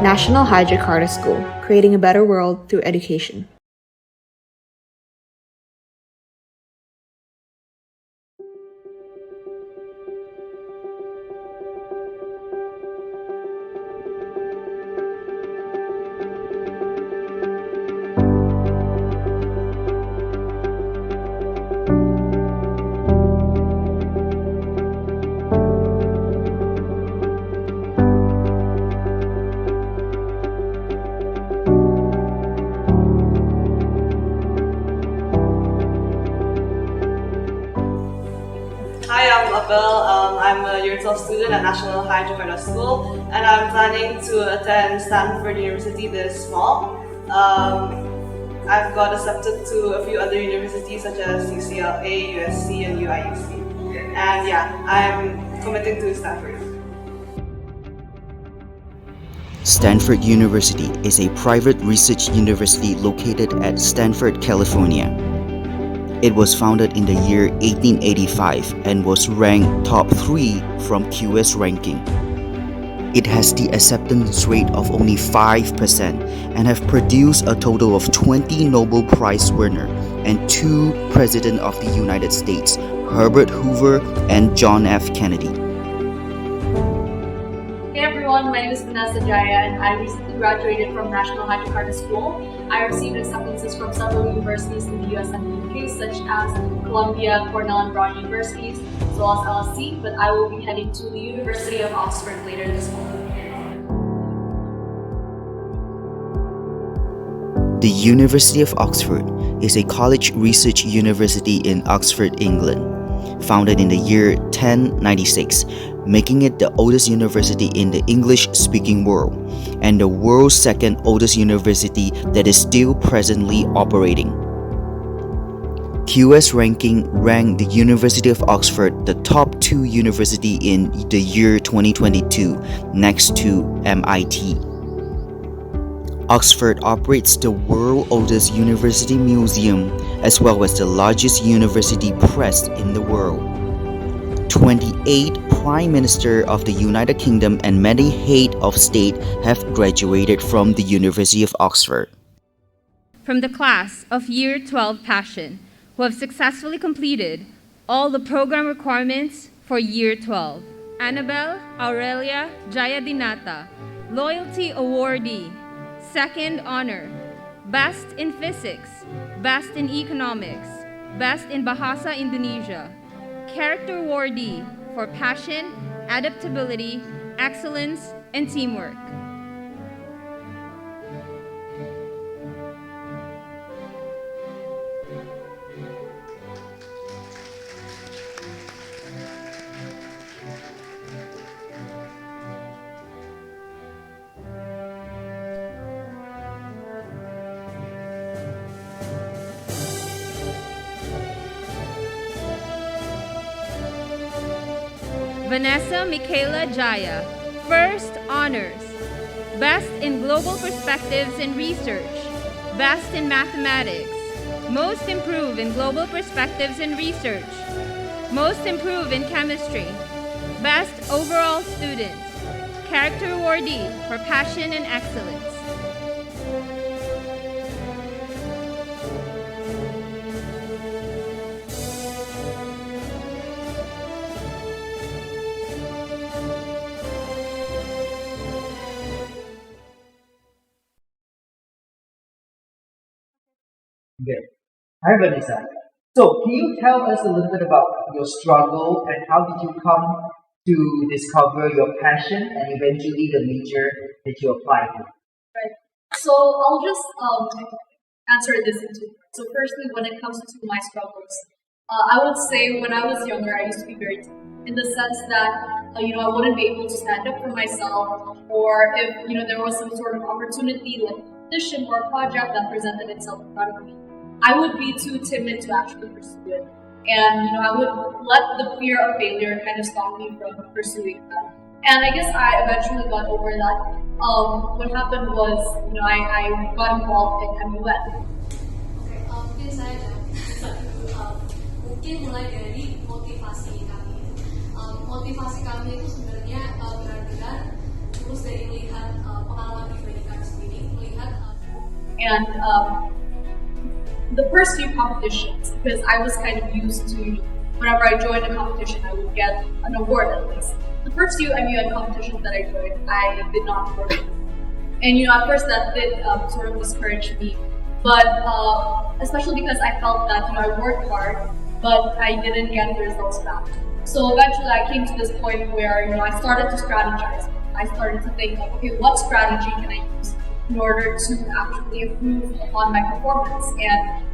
National Hydrocarta School, creating a better world through education. Hi, I'm Annabelle. I'm a year 12 student at National Hydrocarta School, and I'm planning to attend Stanford University this fall. I've got accepted to a few other universities such as UCLA, USC, and UIUC. And yeah, I'm committing to Stanford. Stanford University is a private research university located at Stanford, California. It was founded in the year 1885 and was ranked top 3 from QS ranking. It has the acceptance rate of only 5% and have produced a total of 20 Nobel Prize winners and 2 Presidents of the United States, Herbert Hoover and John F. Kennedy. Hey everyone, my name is Vanessa, Jaya, and I recently graduated from National Hydrocarta School. I received acceptances from several universities in the US and the UK, such as Columbia, Cornell, and Brown universities, as well as LSE, but I will be heading to the University of Oxford later this fall. The University of Oxford is a college research university in Oxford, England, founded in the year 1096, making it the oldest university in the English-speaking world and the world's second oldest university that is still presently operating. QS ranking ranked the University of Oxford the top 2 university in the year 2022, next to MIT. Oxford operates the world's oldest university museum as well as the largest university press in the world. 28 Prime Minister of the United Kingdom and many head of state have graduated from the University of Oxford. From the class of Year 12 Passion, who have successfully completed all the program requirements for Year 12. Annabelle, Aurelia, Jayadinata, Loyalty Awardee, Second Honor, Best in Physics, Best in Economics, Best in Bahasa Indonesia, Character Awardee for Passion, Adaptability, Excellence, and Teamwork. Vanessa, Michaela, Jaya, First Honors, Best in Global Perspectives and Research, Best in Mathematics, Most Improved in Global Perspectives and Research, Most Improved in Chemistry, Best Overall Student, Character Awardee for Passion and Excellence. Good. Hi, Vanessa. So, can you tell us a little bit about your struggle and how did you come to discover your passion and eventually the major that you applied to? Right. So I'll just answer this in two parts. So firstly, when it comes to my struggles, I would say when I was younger, I used to be very timid in the sense that I wouldn't be able to stand up for myself, or if there was some sort of opportunity like a position or a project that presented itself in front of me, I would be too timid to actually pursue it. And I would let the fear of failure kind of stop me from pursuing that. And I guess I eventually got over that. What happened was, I got involved in MUN. Okay, mungkin saya mungkin mulai dari motivasi kami. Motivasi kami itu sebenarnya benar-benar terus dari melihat pengalaman And the first few competitions, because I was kind of used to, whenever I joined a competition, I would get an award at least. The first few MUN competitions that I joined, I did not work. And at first that did sort of discourage me, but especially because I felt that I worked hard, but I didn't get the results back. So eventually I came to this point where I started to strategize. I started to think like, okay, what strategy can I use in order to actually improve upon my performance? And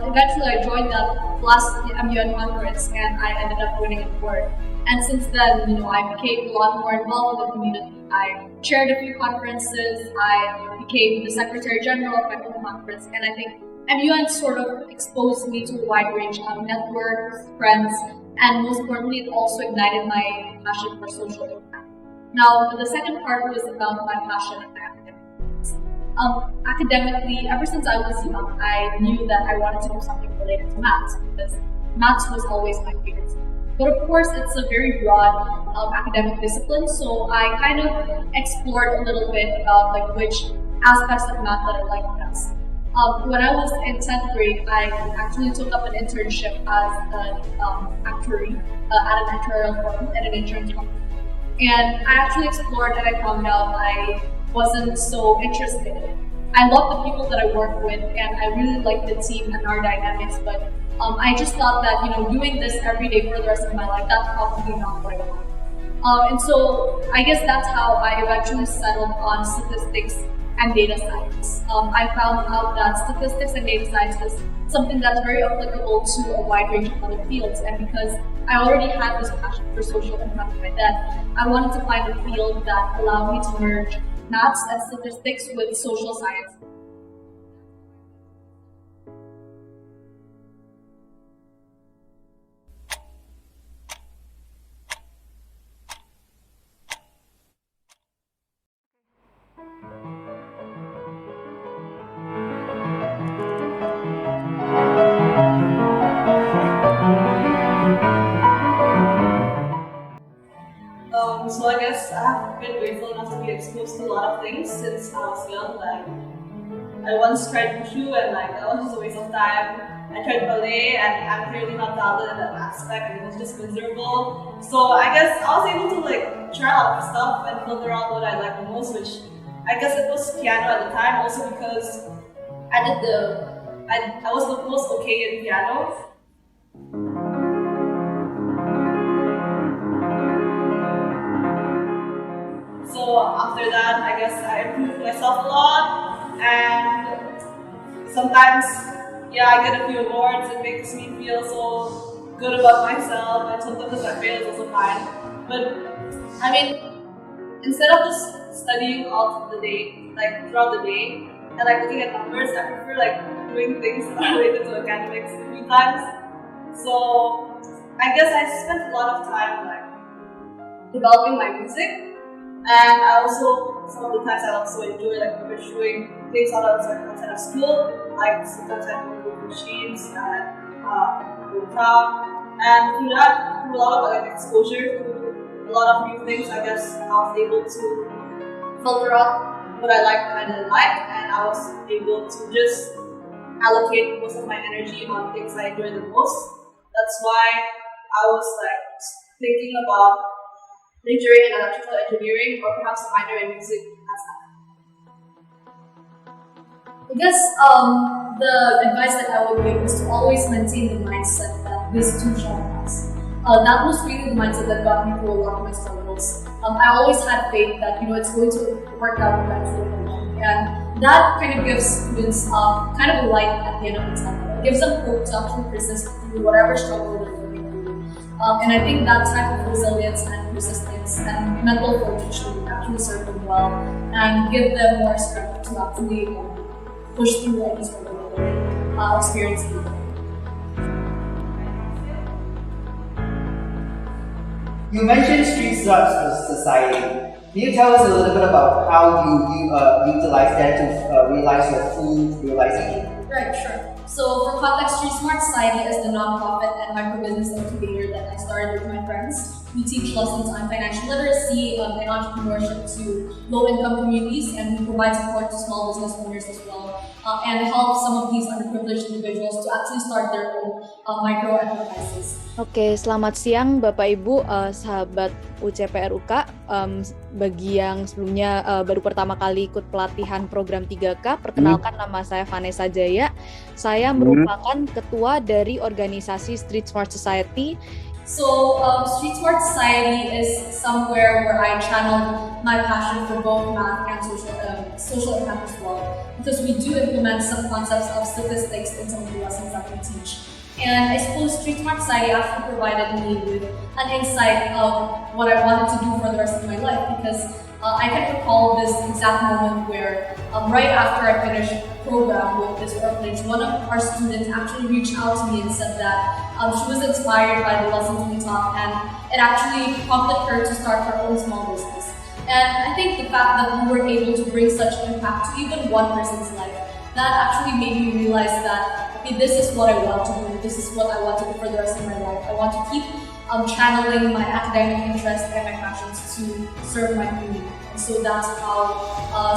eventually I joined that last MUN conference and I ended up winning an award. And since then, I became a lot more involved in the community. I chaired a few conferences, I became the Secretary General of my own conference, and I think MUN sort of exposed me to a wide range of networks, friends, and most importantly, it also ignited my passion for social impact. Now, the second part was about my passion and my academics. Academically, ever since I was young, I knew that I wanted to do something related to maths because maths was always my favorite. But of course, it's a very broad academic discipline, so I kind of explored a little bit about which aspects of math that I like best. When I was in 10th grade, I actually took up an internship as an actuary at an actuarial firm at an insurance company. And I actually explored and I found out I wasn't so interested. I love the people that I work with and I really like the team and our dynamics, but I just thought that doing this every day for the rest of my life, that's probably not what I want. And so I guess that's how I eventually settled on statistics and data science. I found out that statistics and data science is something that's very applicable to a wide range of other fields, and because I already had this passion for social impact by then, I wanted to find a field that allowed me to merge maths and statistics with social science. So I guess I've been grateful enough to be exposed to a lot of things since I was young. Like I once tried wushu and that was just a waste of time. I tried ballet and I'm clearly not talented in that aspect and it was just miserable. So I guess I was able to try out stuff and filter out what I like the most, which I guess it was piano at the time, also because I was the most okay in piano. So after that, I guess I improved myself a lot, and sometimes, I get a few awards. It makes me feel so good about myself, and sometimes if I fail, it's also fine. But I mean, instead of just studying all the day, throughout the day, and looking at numbers, I prefer doing things that are related to academics a few times. So I guess I spent a lot of time developing my music. And I also, some of the times I also enjoy pursuing things outside of school, sometimes I go to machines and go town. And through that, through a lot of exposure to a lot of new things, I guess I was able to filter out what I like and I didn't like, and I was able to just allocate most of my energy on things I enjoy the most. That's why I was thinking about majoring in electrical engineering or perhaps a minor in music as that. I guess the advice that I would give is to always maintain the mindset that this too shall pass. That was really the mindset that got me through a lot of my struggles. I always had faith that it's going to work out eventually, and that kind of gives students kind of a light at the end of the tunnel. It gives them hope to actually persist through whatever struggle they're going through. And I think that type of resilience and persistence and mental fortitude should actually serve them well and give them more strength to actually push through any struggle that they're experiencing. You mentioned street arts society. Can you tell us a little bit about how you utilize that to realize your full realization? Right, sure. So for context, Street Smart Society is the nonprofit and microbusiness incubator that I started with my friends. We teach lessons on financial literacy and entrepreneurship to low-income communities, and we provide support to small business owners as well, and help some of these underprivileged individuals to actually start their own micro enterprises. Oke, selamat siang Bapak Ibu, sahabat UCPRUK. Bagi yang sebelumnya baru pertama kali ikut pelatihan program 3K, perkenalkan nama saya Vanessa Jaya. Saya merupakan ketua dari organisasi Street Smart Society. So, Street Smart Society is somewhere where I channel my passion for both math and social impact as well, because we do implement some concepts of statistics in some of the lessons that we teach. And I suppose Street Smart Society actually provided me with an insight of what I wanted to do for the rest of my life, because I can recall this exact moment where right after I finished program with this orphanage, one of our students actually reached out to me and said that she was inspired by the lessons we taught, and it actually prompted her to start her own small business. And I think the fact that we were able to bring such impact to even one person's life, that actually made me realize that, okay, this is what I want to do, this is what I want to do for the rest of my life. I want to keep channeling my academic interests and my passions to serve my community. And so that's how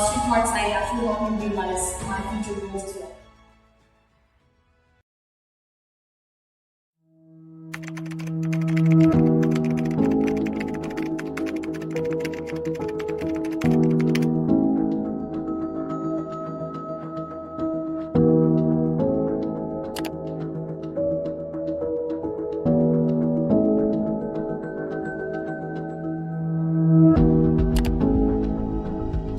Street Smart Society actually helped me realize my future goals as well.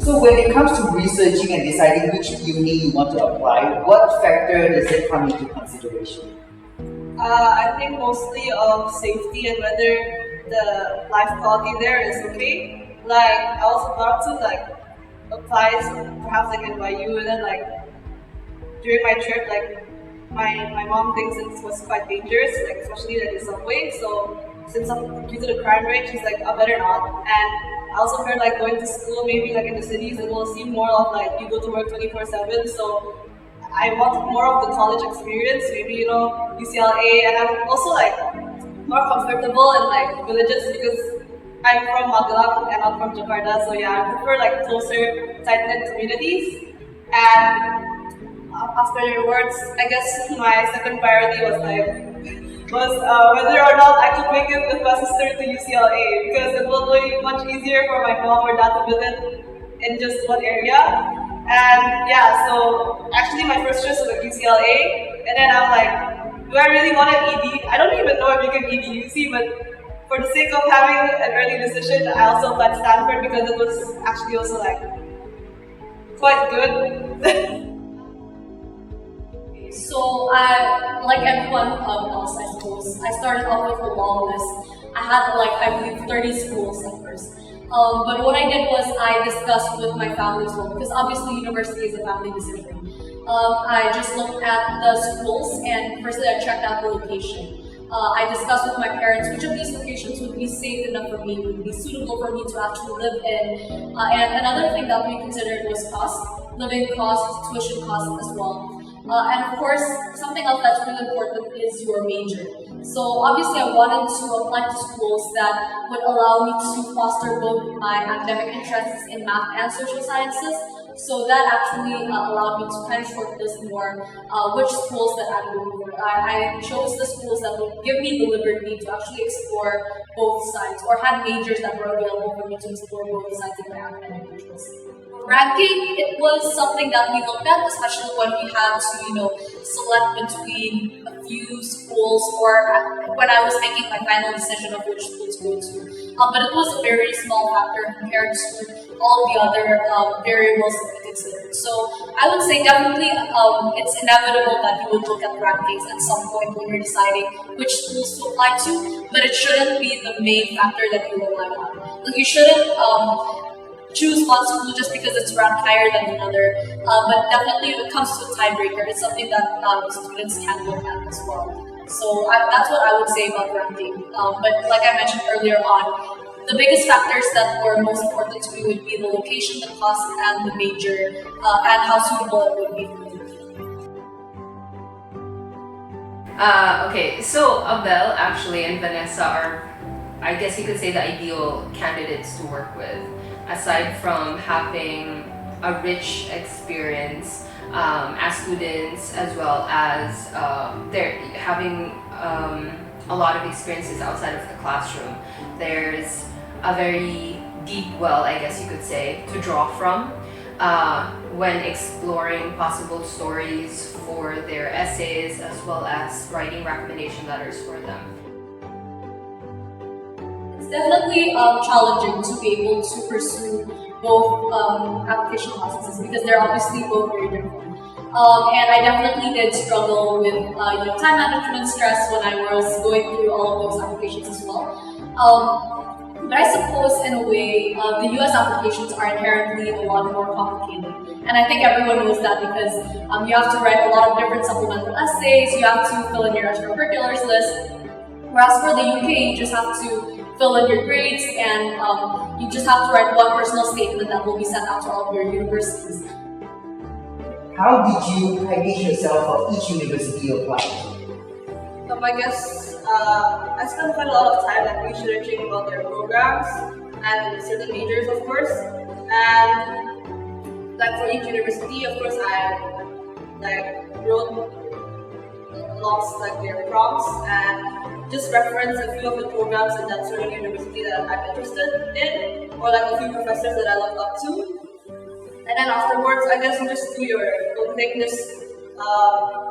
So when it comes to researching and deciding which uni you want to apply, what factor does it come into consideration? I think mostly of safety and whether the life quality there is okay. Like, I was about to apply perhaps NYU, and then during my trip, my mom thinks it was quite dangerous, especially in the subway. So since due to the crime rate, she's like, I better not. And I also heard going to school maybe in the cities, it will seem more of you go to work 24/7. So I want more of the college experience, maybe UCLA, and I'm also more comfortable in villages because I'm from Michaela and I'm from Jakarta. So yeah, I prefer closer, tight-knit communities. And afterwards, I guess my second priority was whether or not I could make it with my sister to UCLA, because it will be much easier for my mom or dad to visit in just one area. And yeah, so actually my first choice was UCLA, and then I'm like, do I really want an ED? I don't even know if you can ED UC, but for the sake of having an early decision, I also applied Stanford because it was actually also quite good. So like everyone else, I suppose, I started off with a long list. I had I believe 30 schools at first. But what I did was I discussed with my family as well, because obviously university is a family decision. I just looked at the schools, and firstly I checked out the location. I discussed with my parents which of these locations would be safe enough for me, would be suitable for me to actually live in. And another thing that we considered was cost, living costs, tuition costs as well. And of course, something else that's really important is your major. So obviously I wanted to apply to schools that would allow me to foster both my academic interests in math and social sciences. So that actually allowed me to kind of shortlist more which schools that I would go for. I chose the schools that would give me the liberty to actually explore both sides, or had majors that were available for me to explore both sides of my academic interests. Ranking, it was something that we looked at, especially when we had to, select between a few schools, or when I was making my final decision of which school to go to. But it was a very small factor compared to all the other variables that we considered. So I would say definitely it's inevitable that you would look at rankings at some point when you're deciding which schools to apply to, but it shouldn't be the main factor that you rely on. You shouldn't choose one school just because it's ranked higher than another, but definitely when it comes to a tiebreaker, it's something that students can look at as well. So that's what I would say about ranking. But like I mentioned earlier on, the biggest factors that were most important to me would be the location, the cost, and the major, and how suitable it would be for me. Okay, so Abel actually and Vanessa are I guess you could say, the ideal candidates to work with, aside from having a rich experience as students, as well as they're having a lot of experiences outside of the classroom. There's a very deep well, I guess you could say, to draw from when exploring possible stories for their essays, as well as writing recommendation letters for them. It's definitely challenging to be able to pursue both application processes because they're obviously both very different. And I definitely did struggle with time management stress when I was going through all of those applications as well. But I suppose in a way, the US applications are inherently a lot more complicated. And I think everyone knows that because you have to write a lot of different supplemental essays, you have to fill in your extracurriculars list. Whereas for the UK, you just have to fill in your grades and you just have to write one personal statement that will be sent out to all of your universities. How did you package yourself for each university you applied to? I guess I spent quite a lot of time researching about their programs and certain majors, of course. And for each university, of course, I wrote lots their prompts and just reference a few of the programs in that certain university that I'm interested in, or a few professors that I look up to. And then afterwards, I guess you just do your own thing, just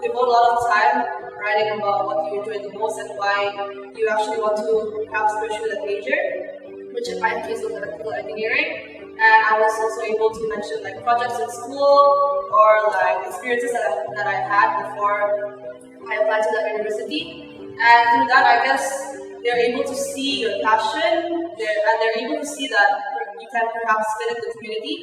devote a lot of time writing about what you enjoy the most and why you actually want to perhaps pursue that major, which in my case was electrical engineering. And I was also able to mention projects in school or experiences that I had before I applied to that university. And through that, I guess they're able to see your passion, and they're able to see that you can perhaps fit in the community.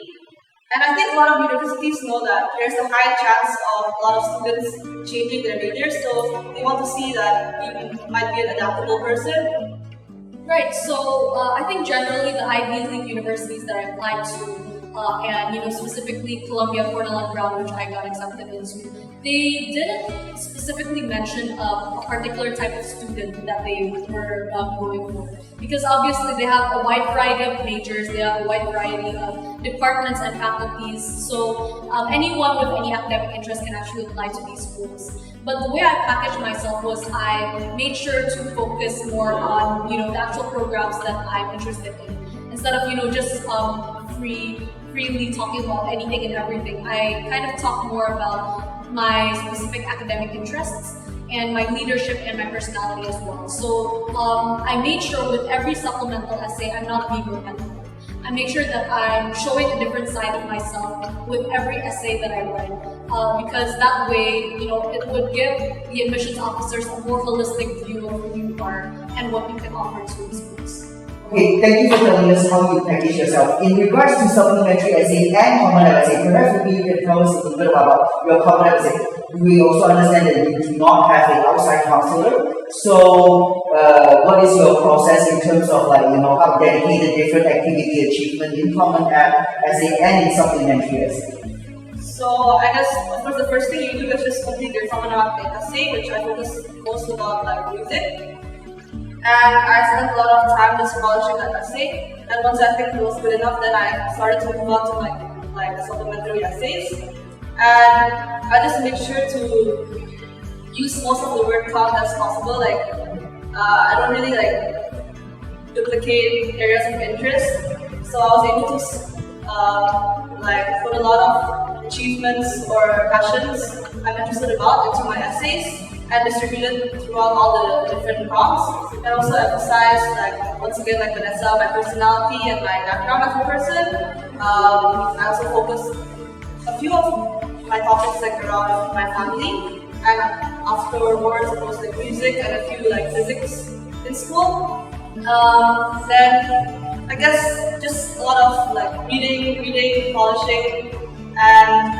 And I think a lot of universities know that there's a high chance of a lot of students changing their majors, so they want to see that you might be an adaptable person. Right, so I think generally the Ivy League universities that I applied to, and specifically Columbia, Cornell, and Brown, which I got accepted into, they didn't specifically mention a particular type of student that they were going for. Because obviously they have a wide variety of majors, they have a wide variety of departments and faculties, so anyone with any academic interest can actually apply to these schools. But the way I packaged myself was I made sure to focus more on the actual programs that I'm interested in. Instead of just freely talking about anything and everything, I kind of talk more about my specific academic interests and my leadership and my personality as well. So I made sure with every supplemental essay, I'm not being repetitive. I make sure that I'm showing a different side of myself with every essay that I write, because that way, it would give the admissions officers a more holistic view of who you are and what you can offer to the schools. Okay, thank you for telling us how you package yourself. In regards to supplementary essay and common essay, perhaps maybe you can tell us a little bit about your common essay. We also understand that you do not have an outside counselor. So, what is your process in terms of how dedicated different activity achievement in common essay and in supplementary essay? So I guess of course the first thing you do is just complete your common essay, which I focus most about music. And I spent a lot of time just polishing that essay. And once I think it was good enough, then I started to move on to the supplementary essays. And I just make sure to use most of the word count as possible. I don't really duplicate areas of interest. So I was able to put a lot of achievements or passions I'm interested about into my essays and distribute it throughout all the different prompts, and also emphasize once again Vanessa, my personality and my background as a person. I also focus a few of my topics around my family, and afterwards it was music and a few physics in school. Then I guess just a lot of reading, polishing, and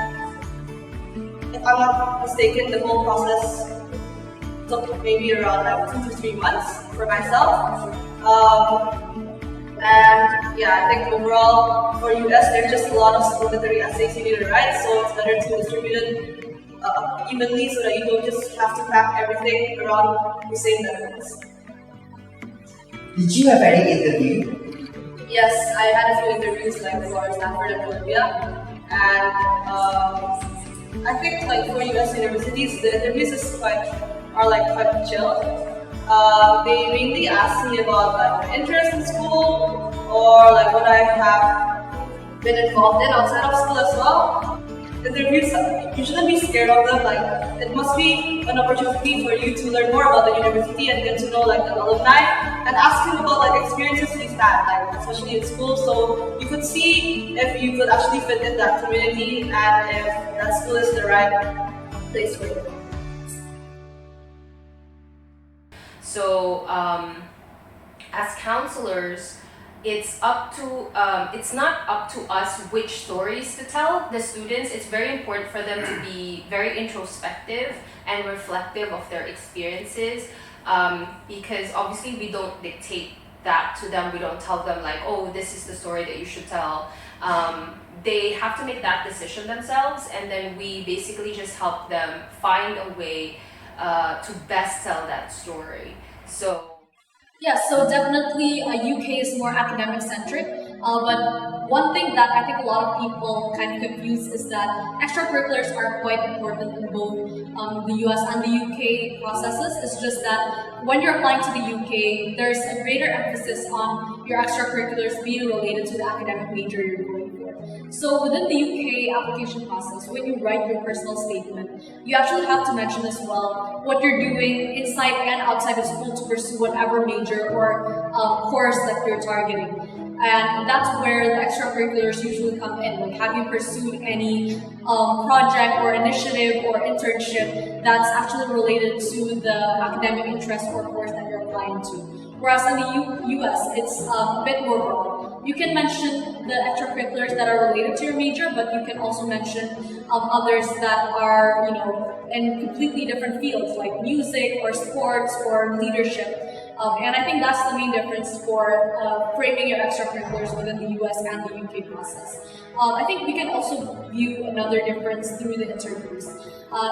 if I'm not mistaken, the whole process took maybe around 2 to 3 months for myself. And yeah, I think overall for US there's just a lot of supplementary essays you need to write, so it's better to distribute it evenly so that you don't just have to pack everything around the same levels. Did you have any interview? Yes, I had a few interviews like for Stanford and Columbia, and I think like for U.S. universities, the interviews are quite chill. They mainly ask me about like my interest in school or like what I have been involved in outside of school as well. Interviews, you shouldn't be scared of them. Like it must be an opportunity for you to learn more about the university and get to know like the alumni and ask them about like experiences he's had, like especially in school. So you could see if you could actually fit in that community and if that school is the right place for you. So, as counselors, it's not up to us which stories to tell the students. It's very important for them to be very introspective and reflective of their experiences, because obviously we don't dictate that to them. We don't tell them like, oh, this is the story that you should tell. They have to make that decision themselves, and then we basically just help them find a way to best tell that story. So yeah, so definitely UK is more academic centric, but one thing that I think a lot of people kind of confuse is that extracurriculars are quite important in both the US and the UK processes. It's just that when you're applying to the UK, there's a greater emphasis on your extracurriculars being related to the academic major you're going for. So within the UK application process, when you write your personal statement, you actually have to mention as well what you're doing inside and outside of school to pursue whatever major or course that you're targeting. And that's where the extracurriculars usually come in. Like, have you pursued any project or initiative or internship that's actually related to the academic interest or course that you're applying to? Whereas in the US, it's a bit more broad. You can mention the extracurriculars that are related to your major, but you can also mention others that are, in completely different fields, like music or sports or leadership. And I think that's the main difference for framing your extracurriculars within the US and the UK process. I think we can also view another difference through the interviews.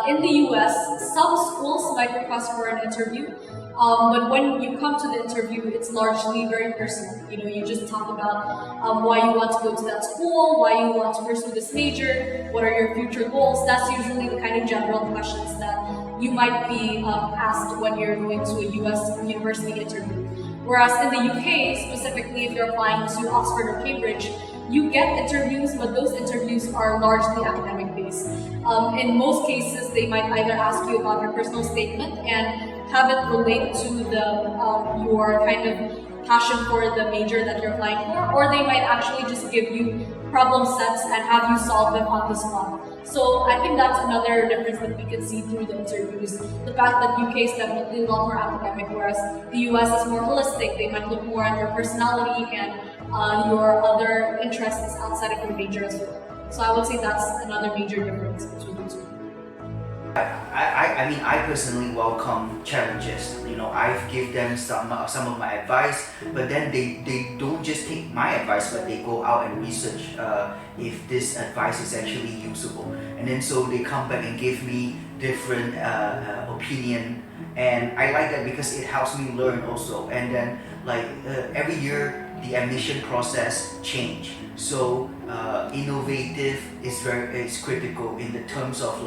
In the US, some schools might request for an interview, but when you come to the interview, it's largely very personal. You just talk about why you want to go to that school, why you want to pursue this major, what are your future goals. That's usually the kind of general questions that you might be asked when you're going to a US university interview. Whereas in the UK, specifically if you're applying to Oxford or Cambridge, you get interviews, but those interviews are largely academic based. In most cases, they might either ask you about your personal statement and have it relate to your kind of passion for the major that you're applying for, or they might actually just give you problem sets and have you solve them on the spot. So I think that's another difference that we can see through the interviews. The fact that UK is definitely a lot more academic, whereas the US is more holistic. They might look more at your personality and your other interests outside of your major as well. So I would say that's another major difference between the two. I personally welcome challenges. I've give them some of my advice, but then they don't just take my advice, but they go out and research if this advice is actually usable. And then so they come back and give me different opinion, and I like that because it helps me learn also. And then every year the admission process change. So innovative is critical in the terms of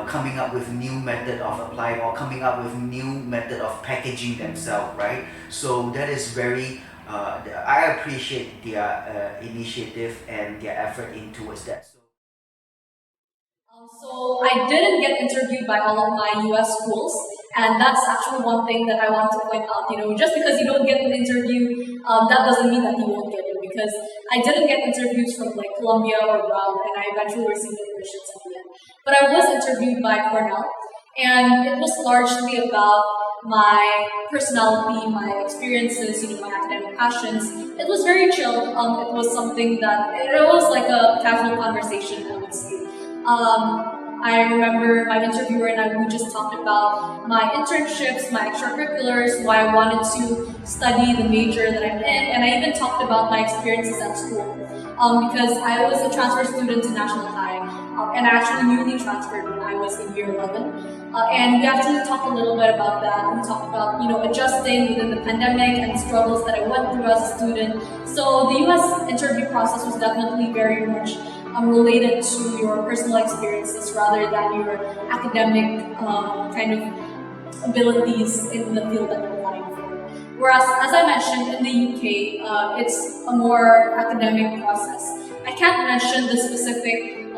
coming up with new method of applying or coming up with new method of packaging themselves, right? So that is very I appreciate their initiative and their effort in towards that. So I didn't get interviewed by all of my US schools, and that's actually one thing that I want to point out. Just because you don't get an interview, that doesn't mean that you won't get it. Because I didn't get interviews from Columbia or Brown, and I eventually received admissions at the end. But I was interviewed by Cornell, and it was largely about my personality, my experiences, my academic passions. It was very chill. It was something that it was like a casual conversation, I would say. I remember my interviewer and we just talked about my internships, my extracurriculars, why I wanted to study the major that I'm in, and I even talked about my experiences at school. because I was a transfer student to National High, and I actually newly transferred when I was in year 11. And we actually talked a little bit about that. We talked about, adjusting within the pandemic and struggles that I went through as a student. So the US interview process was definitely very much related to your personal experiences rather than your academic kind of abilities in the field that you're applying for. Whereas, as I mentioned, in the UK, it's a more academic process. I can't mention the specific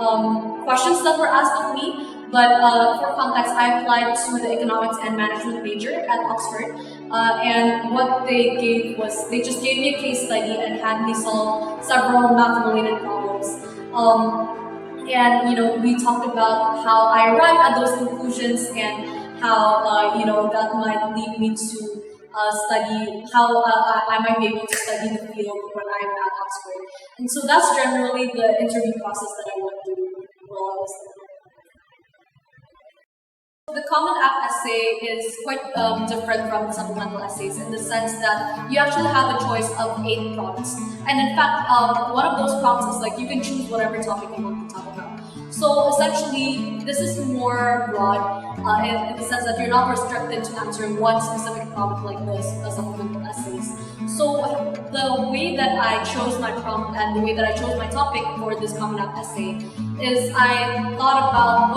questions that were asked of me, but for context, I applied to the economics and management major at Oxford, and what they gave was they just gave me a case study and had me solve several math-related problems. And we talked about how I arrived at those conclusions and how that might lead me to study how I might be able to study the field when I'm at Oxford. And so that's generally the interview process that I went through while I was there. The Common App essay is quite different from supplemental essays in the sense that you actually have a choice of 8 prompts. And in fact, one of those prompts is like you can choose whatever topic you want to talk about. So essentially, this is more broad in the sense that you're not restricted to answering one specific prompt like the supplemental essays. So the way that I chose my prompt and the way that I chose my topic for this Common App essay is I thought about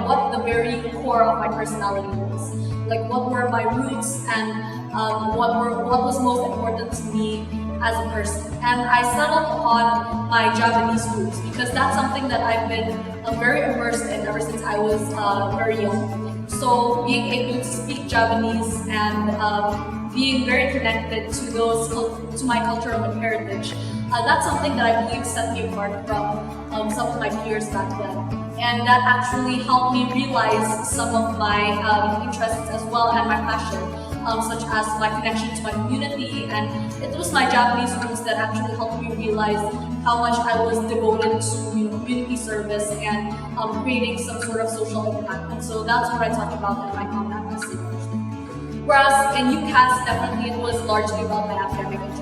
what the very core of my personality was. Like what were my roots and what was most important to me as a person. And I settled upon my Japanese roots because that's something that I've been very immersed in ever since I was very young. So being able to speak Japanese and being very connected to my cultural heritage, that's something that I believe set me apart from some of my peers back then. And that actually helped me realize some of my interests as well and my passion, such as my connection to my community. And it was my Japanese roots that actually helped me realize how much I was devoted to community service and creating some sort of social impact. And so that's what I talked about in my Common App essay. Whereas in UCAS, definitely it was largely about my academic interests.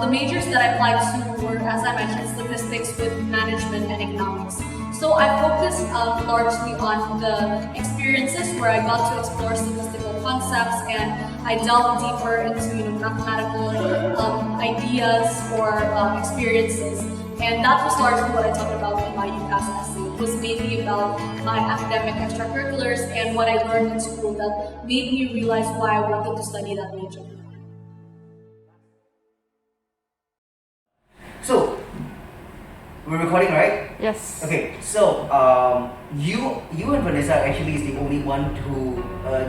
The majors that I applied to were, as I mentioned, statistics with management and economics. So I focused largely on the experiences where I got to explore statistical concepts and I delved deeper into mathematical ideas or experiences. And that was largely what I talked about in my UCAS essay. It was mainly about my academic extracurriculars and what I learned in school that made me realize why I wanted to study that major. So, we're recording, right? Yes. Okay, so you and Vanessa actually is the only one who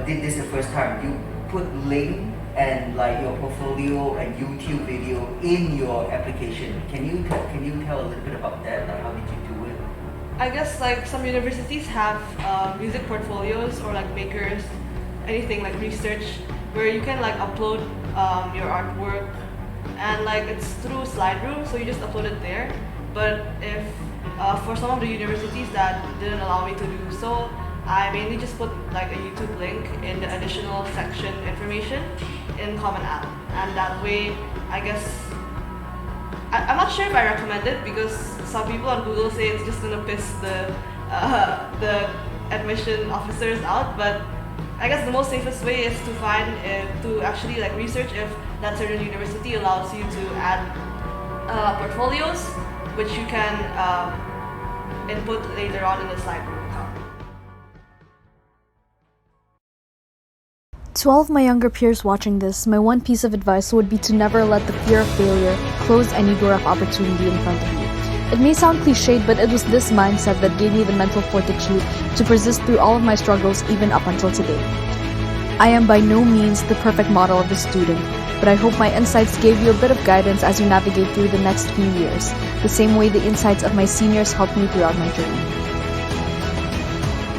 did this the first time. You put link and like your portfolio and YouTube video in your application. Can you tell a little bit about that? Like how did you do it? I guess like some universities have music portfolios or like makers, anything like research, where you can like upload your artwork, and like it's through Slide.ru, so you just upload it there. But if for some of the universities that didn't allow me to do so, I mainly just put like a YouTube link in the additional section information in Common App, and that way I guess I'm not sure if I recommend it because some people on Google say it's just gonna piss the admission officers out, but I guess the most safest way is to find to actually like research if that certain university allows you to add portfolios, which you can input later on in the Slide.ru account. To all of my younger peers watching this, my one piece of advice would be to never let the fear of failure close any door of opportunity in front of you. It may sound cliched, but it was this mindset that gave me the mental fortitude to persist through all of my struggles even up until today. I am by no means the perfect model of a student, but I hope my insights gave you a bit of guidance as you navigate through the next few years, the same way the insights of my seniors helped me throughout my journey.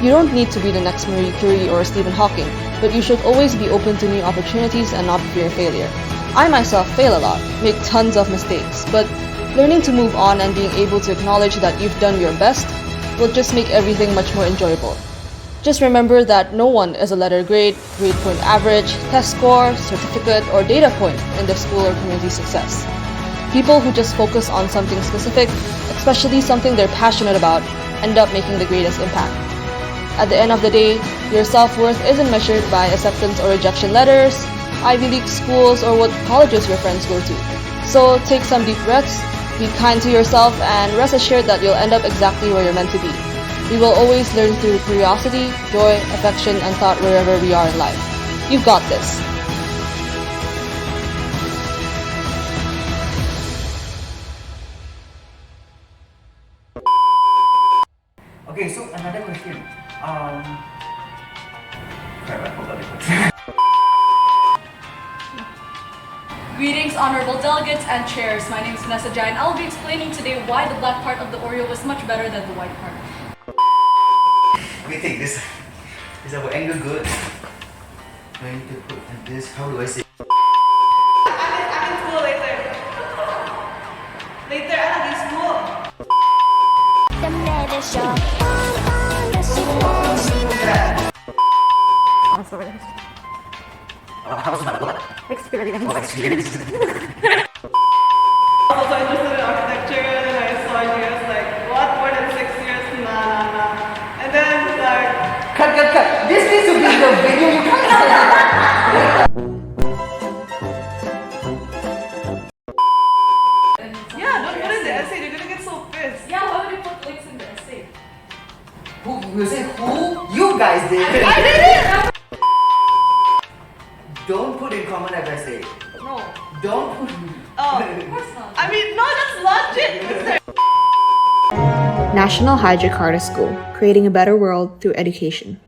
You don't need to be the next Marie Curie or Stephen Hawking, but you should always be open to new opportunities and not fear failure. I myself fail a lot, make tons of mistakes, but learning to move on and being able to acknowledge that you've done your best will just make everything much more enjoyable. Just remember that no one is a letter grade, grade point average, test score, certificate, or data point in their school or community success. People who just focus on something specific, especially something they're passionate about, end up making the greatest impact. At the end of the day, your self-worth isn't measured by acceptance or rejection letters, Ivy League schools, or what colleges your friends go to. So take some deep breaths, be kind to yourself, and rest assured that you'll end up exactly where you're meant to be. We will always learn through curiosity, joy, affection, and thought wherever we are in life. You've got this. Okay, so another question. Crap, I forgot the question. Greetings, honorable delegates and chairs. My name is Vanessa, Jaya, and I'll be explaining today why the black part of the Oreo was much better than the white part. Okay, take this. Is our angle good? I need to put this. How do I say? I'm in school later. Later, I'm in school. Experience. Also interested in architecture, and I saw you guys like, what, more than 6 years? Nah. And then like, Cut. This needs to be in the video. You can't say that. yeah, don't put it in the essay, they're gonna get so pissed. Yeah, why would you put links in the essay? Who? You say who? You guys did. I did it! Don't put in common as I say. No. Don't put. Oh, Of course not. I mean, no, that's logic. National Hydro Charter School, creating a better world through education.